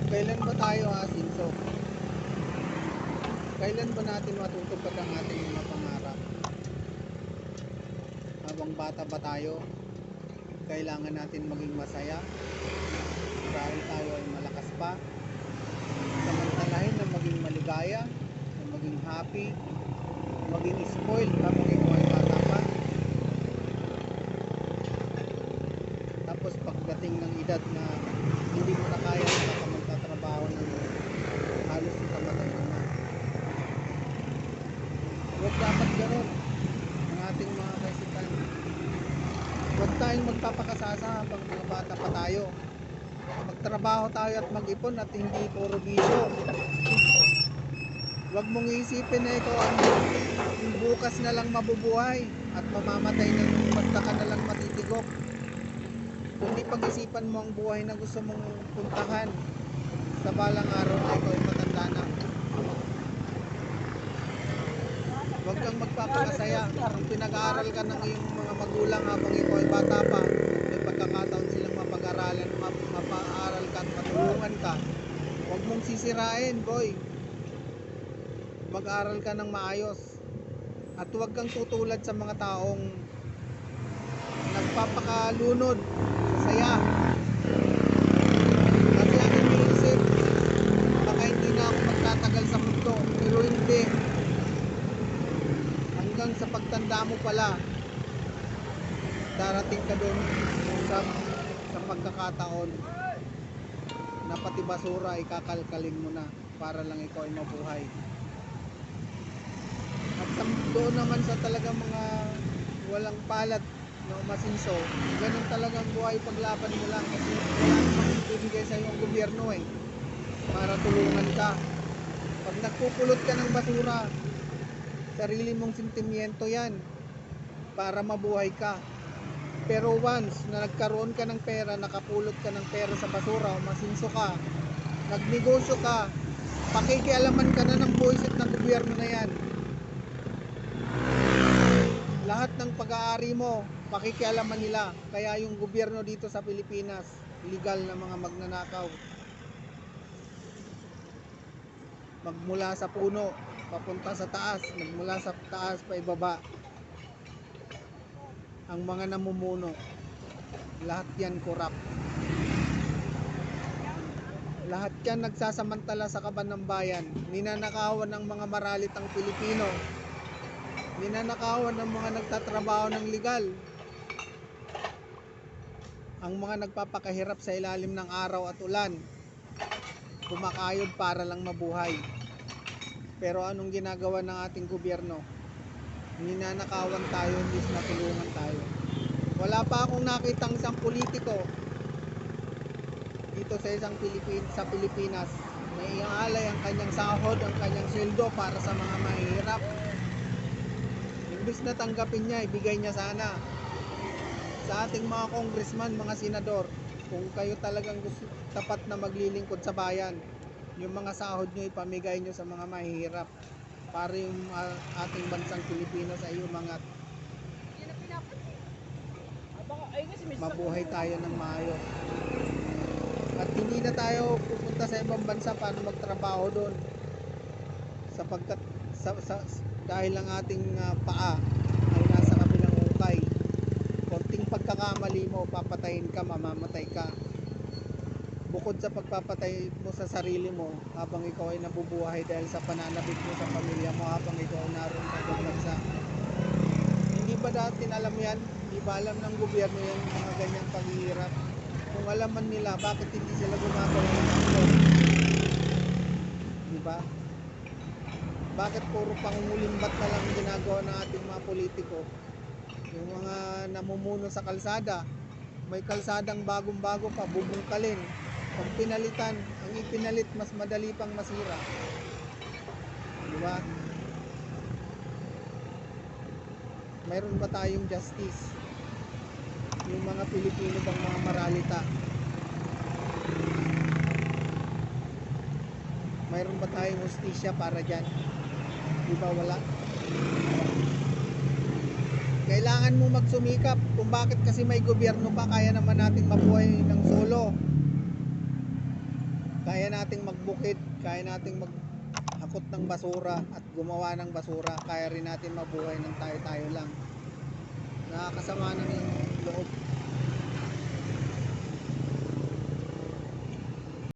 Kailan ba tayo asinso? Kailan ba natin matutupad ang ating mga pangarap? Habang bata ba tayo, kailangan natin maging masaya dahil tayo ay malakas pa. Samantalahin na maging maligaya, na maging happy, maging spoiled habang ikaw ay bata pa. Tapos pagdating ng edad na hindi mo na kaya, baka magtatrabaho ng halos kamatay mo na. Huwag dapat gano'n ang ating mga kaisipan. Huwag tayong magpapakasasa habang mga bata pa tayo. Magtrabaho tayo at mag-ipon at hindi puro bisyo. Huwag mong isipin na ikaw ang bukas na lang mabubuhay at mamamatay na yung basta ka na lang matitigok. Kundi pag-isipan mo ang buhay na gusto mong puntahan sa balang araw na ikaw ay matanda na. Huwag kang magpapakasaya kung pinag-aaral ka ng iyong mga magulang habang ikaw ay bata pa. May pagkakataon silang mapag-aralan, mapaaral ka at matulungan ka. Huwag mong sisirain, boy. Mag-aral ka ng maayos. At huwag kang tutulad sa mga taong nagpapakalunod sa saya. Kasi ang iniisip, baka hindi na ako magtatagal sa mundo. Pero hindi. Hanggang sa pagtanda mo pala, darating ka doon sa pagkakataon na pati basura ay kakalkalin mo na para lang ikaw ay mabuhay. At doon naman sa talagang mga walang palad na umasinso, ganun talagang buhay, paglaban mo lang kasi wala namang ibibigay sa iyo ang gobyerno para tulungan ka. Pag nagpupulot ka ng basura, sarili mong sentimiento yan para mabuhay ka. Pero once na nagkaroon ka ng pera, nakapulot ka ng pera sa basura, umasinso ka, nagnegosyo ka, pakikialaman ka na ng buwisit ng gobyerno na yan. Lahat ng pag-aari mo, pakikialaman nila. Kaya yung gobyerno dito sa Pilipinas, legal na mga magnanakaw. Magmula sa puno, papunta sa taas, magmula sa taas pa ibaba. Ang mga namumuno, lahat yan korap. Lahat yan nagsasamantala sa kaban ng bayan. Ninanakawan ng mga maralitang Pilipino. Ninanakawan ng mga nagtatrabaho ng legal. Ang mga nagpapakahirap sa ilalim ng araw at ulan, kumakayod para lang mabuhay. Pero anong ginagawa ng ating gobyerno? Ninanakawan tayo, hindi na tulungan tayo. Wala pa akong nakitang isang politiko dito sa sa Pilipinas na iaalay ang kanyang sahod, ang kanyang sweldo para sa mga mahihirap. Imbis na tanggapin niya, ibigay niya sana sa ating mga congressman, mga senador. Kung kayo talagang tapat na maglilingkod sa bayan, yung mga sahod nyo ipamigay nyo sa mga mahihirap para yung ating bansang Pilipinas ay umangat. Mabuhay tayo ng maayos. At hindi na tayo pupunta sa ibang bansa para magtrabaho doon sapagkat dahil ang ating paa ay nasa kabilang ukay. Konting pagkakamali mo, papatayin ka, mamamatay ka. Bukod sa pagpapatay mo sa sarili mo habang ikaw ay nabubuhay dahil sa pananabik mo sa pamilya mo habang ikaw naroon sa ibang bansa. Hindi ba dati alam yan? Hindi ba alam ng gobyerno yan mga ganyang paghihirap? Kung alam man nila, bakit hindi sila gumagawa ng aksyon? Diba? Bakit puro pangungulimbat na lang ginagawa ng ating mga politiko? Yung mga namumuno sa kalsada, may kalsadang bagong-bago pa, bubungkalin. Pag pinalitan, ang ipinalit mas madali pang masira. Diba? Mayroon ba tayong justice? Yung mga Pilipino bang mga maralita? Mayroon ba tayong hustisya para dyan? Diba wala? Kailangan mo magsumikap kung bakit kasi may gobyerno pa, kaya naman natin mabuhay ng solo. Kaya natin nating magbukid, kaya nating maghakot ng basura at gumawa ng basura, kaya rin natin mabuhay ng tayo-tayo lang. Nakakasama ng loob.